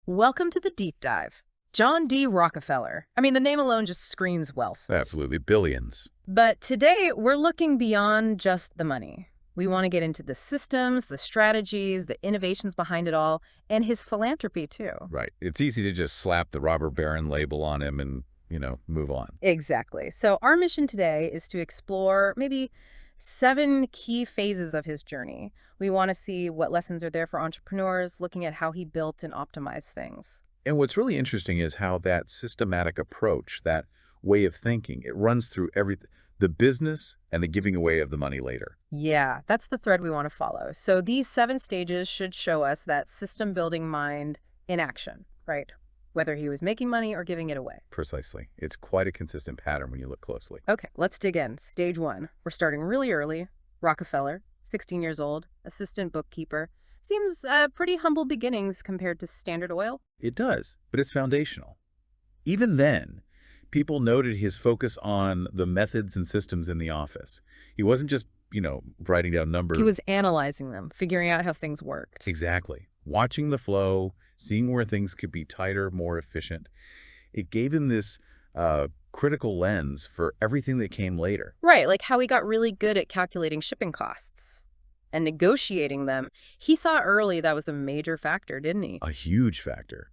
Welcome to the deep dive. John D. Rockefeller. I mean, the name alone just screams wealth. Absolutely. Billions. But today, we're looking beyond just the money. We want to get into the systems, the strategies, the innovations behind it all, and his philanthropy, too. Right. It's easy to just slap the robber baron label on him and, move on. Exactly. So our mission today is to explore maybe 7 key phases of his journey. We want to see what lessons are there for entrepreneurs, looking at how he built and optimized things. And what's really interesting is how that systematic approach, that way of thinking, it runs through everything, the business and the giving away of the money later. Yeah, that's the thread we want to follow. So these 7 stages should show us that system-building mind in action, right? Whether he was making money or giving it away. Precisely. It's quite a consistent pattern when you look closely. Okay, let's dig in. Stage 1. We're starting really early. Rockefeller, 16 years old, assistant bookkeeper. Seems pretty humble beginnings compared to Standard Oil. It does, but it's foundational. Even then, people noted his focus on the methods and systems in the office. He wasn't just, writing down numbers. He was analyzing them, figuring out how things worked. Exactly. Watching the flow, seeing where things could be tighter, more efficient. It gave him this critical lens for everything that came later. Right, like how he got really good at calculating shipping costs and negotiating them. He saw early that was a major factor, didn't he? A huge factor.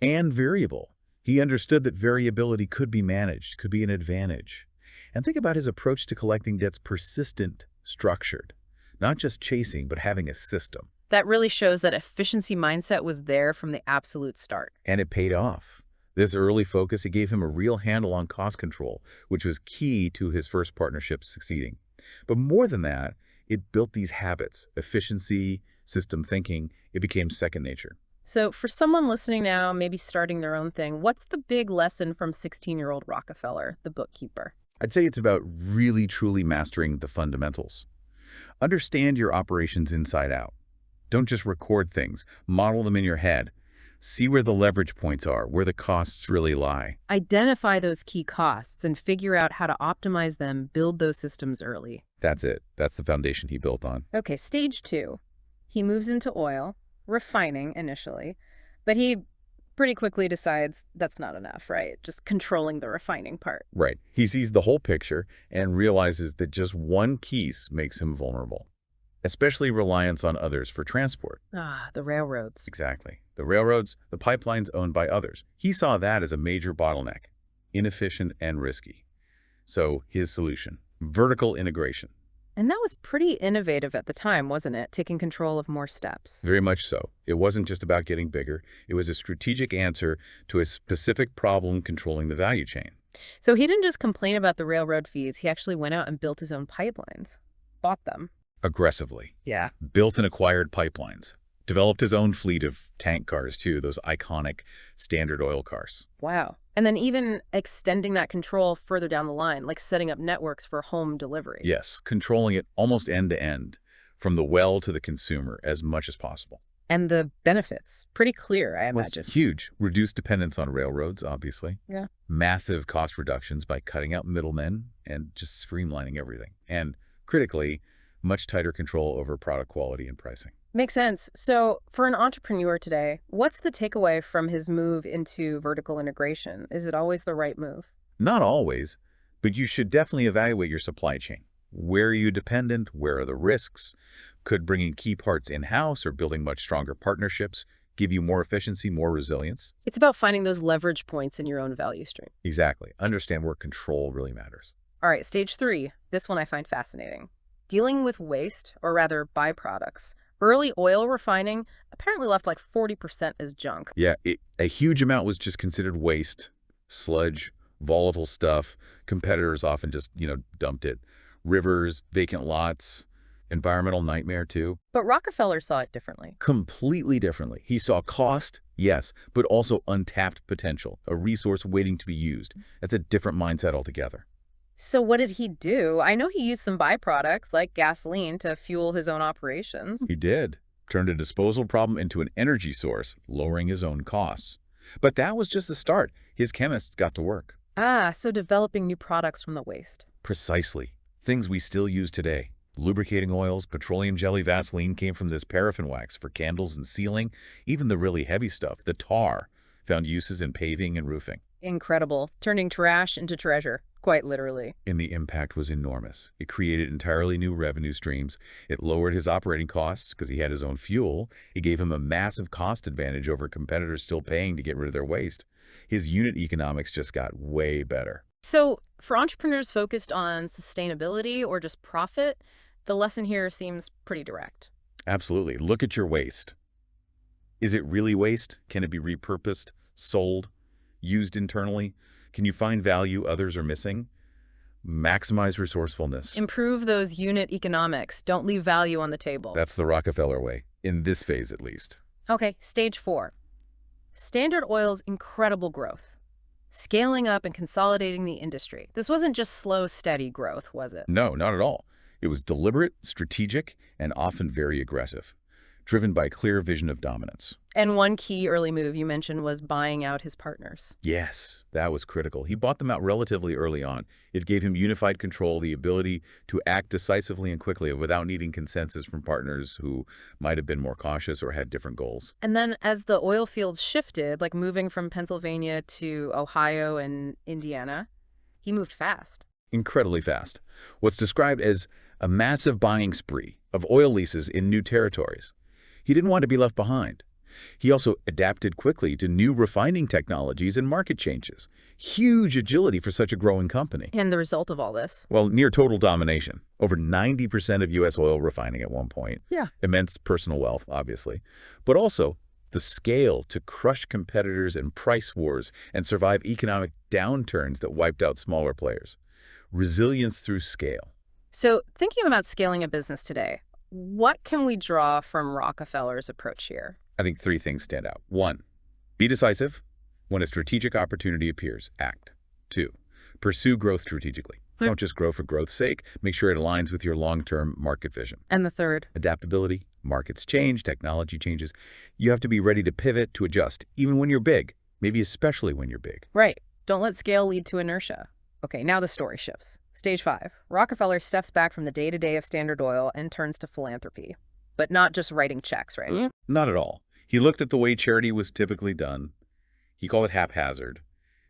And variable. He understood that variability could be managed, could be an advantage. And think about his approach to collecting debts: persistent, structured. Not just chasing, but having a system. That really shows that efficiency mindset was there from the absolute start. And it paid off. This early focus, it gave him a real handle on cost control, which was key to his first partnership succeeding. But more than that, it built these habits: efficiency, system thinking. It became second nature. So for someone listening now, maybe starting their own thing, what's the big lesson from 16-year-old Rockefeller, the bookkeeper? I'd say it's about really, truly mastering the fundamentals. Understand your operations inside out. Don't just record things. Model them in your head. See where the leverage points are, where the costs really lie. Identify those key costs and figure out how to optimize them, build those systems early. That's it. That's the foundation he built on. Okay, stage 2. He moves into oil, refining initially, but he pretty quickly decides that's not enough, right? Just controlling the refining part. Right. He sees the whole picture and realizes that just one piece makes him vulnerable, especially reliance on others for transport. Ah, the railroads. Exactly. The railroads, the pipelines owned by others. He saw that as a major bottleneck, inefficient and risky. So his solution: vertical integration. And that was pretty innovative at the time, wasn't it? Taking control of more steps. Very much so. It wasn't just about getting bigger. It was a strategic answer to a specific problem, controlling the value chain. So he didn't just complain about the railroad fees. He actually went out and built his own pipelines, bought them. Aggressively. Yeah. Built and acquired pipelines. Developed his own fleet of tank cars, too, those iconic Standard Oil cars. Wow. And then even extending that control further down the line, like setting up networks for home delivery. Yes, controlling it almost end to end, from the well to the consumer, as much as possible. And the benefits, pretty clear, I Well, it's imagine. huge. Reduced dependence on railroads, obviously. Yeah. Massive cost reductions by cutting out middlemen and just streamlining everything. And critically, much tighter control over product quality and pricing. Makes sense. So for an entrepreneur today, what's the takeaway from his move into vertical integration? Is it always the right move? Not always, but you should definitely evaluate your supply chain. Where are you dependent? Where are the risks? Could bringing key parts in-house or building much stronger partnerships give you more efficiency, more resilience? It's about finding those leverage points in your own value stream. Exactly. Understand where control really matters. All right, stage 3. This one I find fascinating. Dealing with waste, or rather byproducts. Early oil refining apparently left like 40% as junk. Yeah, a huge amount was just considered waste, sludge, volatile stuff. Competitors often just, dumped it. Rivers, vacant lots, environmental nightmare too. But Rockefeller saw it differently. Completely differently. He saw cost, yes, but also untapped potential, a resource waiting to be used. That's a different mindset altogether. So what did he do? I know he used some byproducts like gasoline to fuel his own operations. He did. Turned a disposal problem into an energy source, lowering his own costs. But that was just the start. His chemists got to work. Ah, so developing new products from the waste. Precisely. Things we still use today. Lubricating oils, petroleum jelly, Vaseline came from this paraffin wax for candles and sealing. Even the really heavy stuff, the tar, found uses in paving and roofing. Incredible. Turning trash into treasure, quite literally. And the impact was enormous. It created entirely new revenue streams. It lowered his operating costs because he had his own fuel. It gave him a massive cost advantage over competitors still paying to get rid of their waste. His unit economics just got way better. So, for entrepreneurs focused on sustainability or just profit, the lesson here seems pretty direct. Absolutely. Look at your waste. Is it really waste? Can it be repurposed, sold, used internally? Can you find value others are missing? Maximize resourcefulness. Improve those unit economics. Don't leave value on the table. That's the Rockefeller way, in this phase at least. Okay, stage 4. Standard Oil's incredible growth. Scaling up and consolidating the industry. This wasn't just slow, steady growth, was it? No, not at all. It was deliberate, strategic, and often very aggressive, driven by a clear vision of dominance. And one key early move you mentioned was buying out his partners. Yes, that was critical. He bought them out relatively early on. It gave him unified control, the ability to act decisively and quickly without needing consensus from partners who might have been more cautious or had different goals. And then as the oil fields shifted, like moving from Pennsylvania to Ohio and Indiana, he moved fast. Incredibly fast. What's described as a massive buying spree of oil leases in new territories. He didn't want to be left behind. He also adapted quickly to new refining technologies and market changes. Huge agility for such a growing company. And the result of all this? Well, near total domination. Over 90% of U.S. oil refining at one point. Yeah. Immense personal wealth, obviously. But also the scale to crush competitors in price wars and survive economic downturns that wiped out smaller players. Resilience through scale. So thinking about scaling a business today, what can we draw from Rockefeller's approach here? I think 3 things stand out. 1, be decisive. When a strategic opportunity appears, act. 2, pursue growth strategically. Don't just grow for growth's sake. Make sure it aligns with your long-term market vision. And the third? Adaptability. Markets change, technology changes. You have to be ready to pivot, to adjust, even when you're big, maybe especially when you're big. Right. Don't let scale lead to inertia. Okay, now the story shifts. Stage 5. Rockefeller steps back from the day-to-day of Standard Oil and turns to philanthropy. But not just writing checks, right? Not at all. He looked at the way charity was typically done. He called it haphazard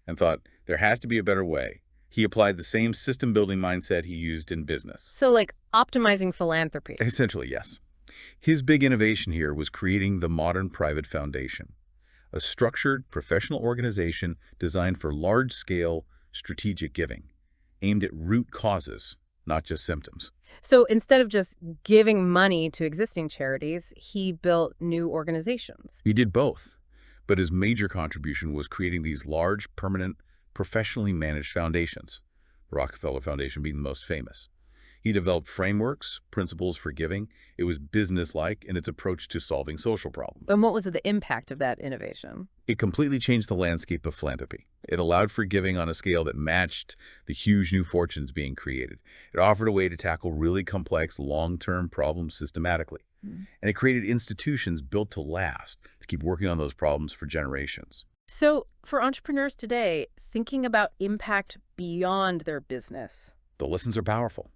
and thought there has to be a better way. He applied the same system-building mindset he used in business. So like optimizing philanthropy. Essentially, yes. His big innovation here was creating the modern private foundation, a structured professional organization designed for large-scale strategic giving, aimed at root causes, not just symptoms. So instead of just giving money to existing charities, he built new organizations. He did both, but his major contribution was creating these large, permanent, professionally managed foundations, the Rockefeller Foundation being the most famous. He developed frameworks, principles for giving. It was business-like in its approach to solving social problems. And what was the impact of that innovation? It completely changed the landscape of philanthropy. It allowed for giving on a scale that matched the huge new fortunes being created. It offered a way to tackle really complex, long-term problems systematically. And it created institutions built to last, to keep working on those problems for generations. So for entrepreneurs today, thinking about impact beyond their business. The lessons are powerful.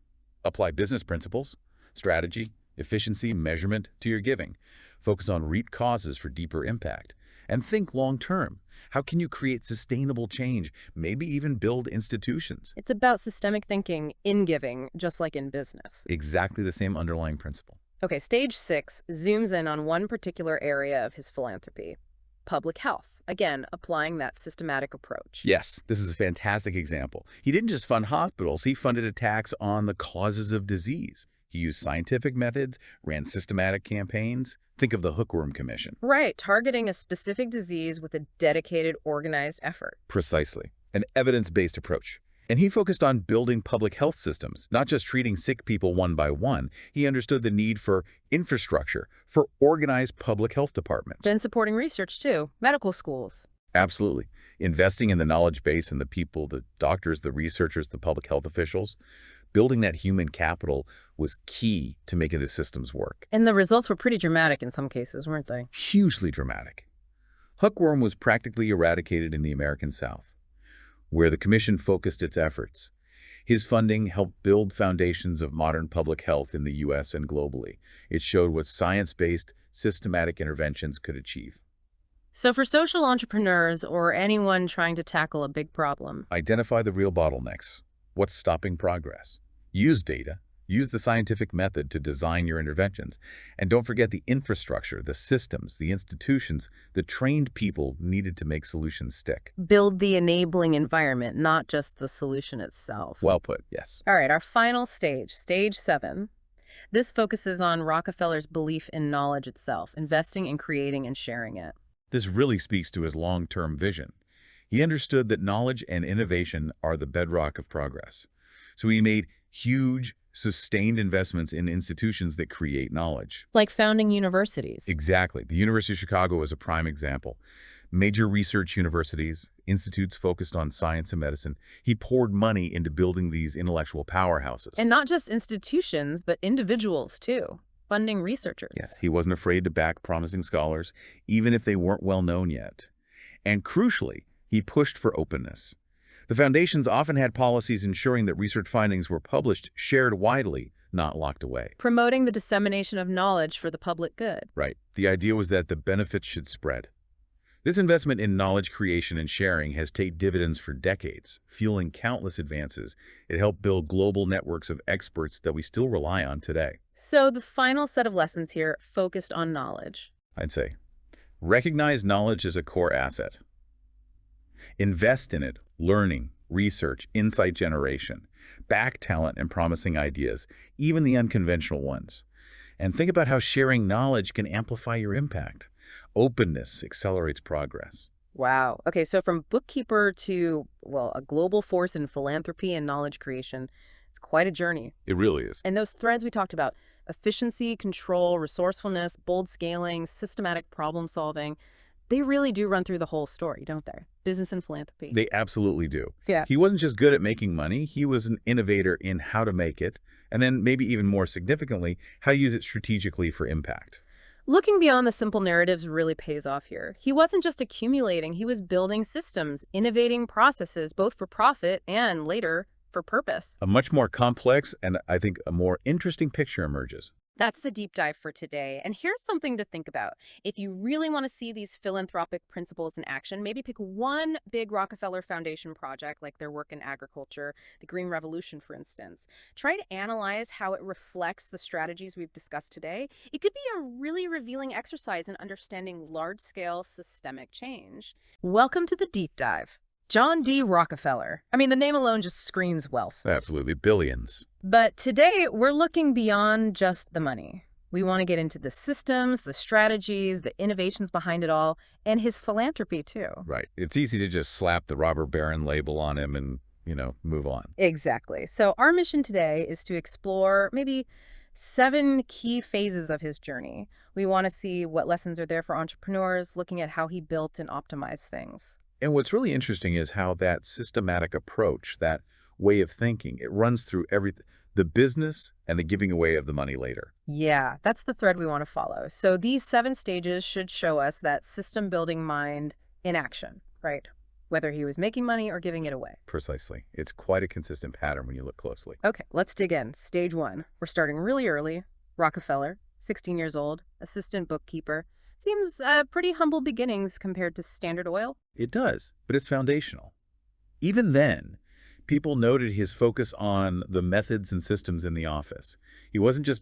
Apply business principles, strategy, efficiency, measurement to your giving. Focus on root causes for deeper impact. And think long-term. How can you create sustainable change, maybe even build institutions? It's about systemic thinking in giving, just like in business. Exactly the same underlying principle. Okay, stage 6 zooms in on one particular area of his philanthropy, public health. Again, applying that systematic approach. Yes, this is a fantastic example. He didn't just fund hospitals, he funded attacks on the causes of disease. He used scientific methods, ran systematic campaigns. Think of the Hookworm Commission. Right, targeting a specific disease with a dedicated, organized effort. Precisely. An evidence-based approach. And he focused on building public health systems, not just treating sick people one by one. He understood the need for infrastructure, for organized public health departments. Then supporting research, too. Medical schools. Absolutely. Investing in the knowledge base and the people, the doctors, the researchers, the public health officials. Building that human capital was key to making the systems work. And the results were pretty dramatic in some cases, weren't they? Hugely dramatic. Hookworm was practically eradicated in the American South, where the commission focused its efforts. His funding helped build foundations of modern public health in the U.S. and globally. It showed what science-based, systematic interventions could achieve. So for social entrepreneurs or anyone trying to tackle a big problem, Identify the real bottlenecks. What's stopping progress? Use data. Use the scientific method to design your interventions. And don't forget the infrastructure, the systems, the institutions, the trained people needed to make solutions stick. build the enabling environment, not just the solution itself. Well put, yes. All right, our final stage, stage 7. This focuses on Rockefeller's belief in knowledge itself, investing in creating and sharing it. This really speaks to his long-term vision. He understood that knowledge and innovation are the bedrock of progress. So he made huge, sustained investments in institutions that create knowledge. Like founding universities. Exactly. The University of Chicago is a prime example. Major research universities, institutes focused on science and medicine. He poured money into building these intellectual powerhouses. And not just institutions, but individuals too, funding researchers. Yes, he wasn't afraid to back promising scholars, even if they weren't well known yet. And crucially, he pushed for openness. The foundations often had policies ensuring that research findings were published, shared widely, not locked away. Promoting the dissemination of knowledge for the public good. Right. The idea was that the benefits should spread. This investment in knowledge creation and sharing has paid dividends for decades, fueling countless advances. It helped build global networks of experts that we still rely on today. So the final set of lessons here focused on knowledge. I'd say, recognize knowledge as a core asset. Invest in it, learning, research, insight generation. Back talent and promising ideas, even the unconventional ones. And think about how sharing knowledge can amplify your impact. Openness accelerates progress. Wow. Okay, so from bookkeeper to, well, a global force in philanthropy and knowledge creation, it's quite a journey. It really is. And those threads we talked about, efficiency, control, resourcefulness, bold scaling, systematic problem solving, they really do run through the whole story, don't they? Business and philanthropy. They absolutely do. Yeah. He wasn't just good at making money, he was an innovator in how to make it, and then maybe even more significantly, how to use it strategically for impact. Looking beyond the simple narratives really pays off here. He wasn't just accumulating, he was building systems, innovating processes, both for profit and, later, for purpose. A much more complex and, I think, a more interesting picture emerges. That's the deep dive for today. And here's something to think about. If you really want to see these philanthropic principles in action, maybe pick one big Rockefeller Foundation project, like their work in agriculture, the Green Revolution, for instance. Try to analyze how it reflects the strategies we've discussed today. It could be a really revealing exercise in understanding large-scale systemic change. Welcome to the deep dive. John D. Rockefeller. I mean, the name alone just screams wealth. Absolutely, billions. But today, we're looking beyond just the money. We want to get into the systems, the strategies, the innovations behind it all, and his philanthropy, too. Right. It's easy to just slap the robber baron label on him and, move on. Exactly. So our mission today is to explore maybe 7 key phases of his journey. We want to see what lessons are there for entrepreneurs, looking at how he built and optimized things. And what's really interesting is how that systematic approach, that way of thinking, it runs through everything, the business and the giving away of the money later. Yeah, that's the thread we want to follow. So these 7 stages should show us that system-building mind in action, right? Whether he was making money or giving it away. Precisely. It's quite a consistent pattern when you look closely. Okay, let's dig in. Stage 1. We're starting really early. Rockefeller, 16 years old, assistant bookkeeper. Seems pretty humble beginnings compared to Standard Oil. It does, but it's foundational. Even then, people noted his focus on the methods and systems in the office. He wasn't just,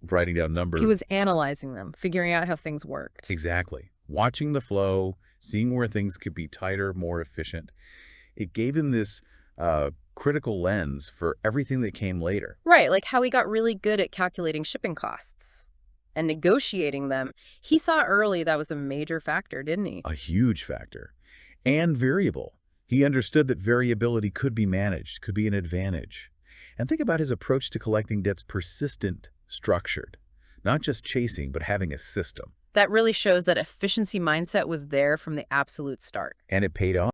writing down numbers. He was analyzing them, figuring out how things worked. Exactly. Watching the flow, seeing where things could be tighter, more efficient. It gave him this critical lens for everything that came later. Right, like how he got really good at calculating shipping costs and negotiating them. He saw early that was a major factor, didn't he? A huge factor. And variable. He understood that variability could be managed, could be an advantage. And think about his approach to collecting debts: persistent, structured. Not just chasing, but having a system. That really shows that efficiency mindset was there from the absolute start. And it paid off.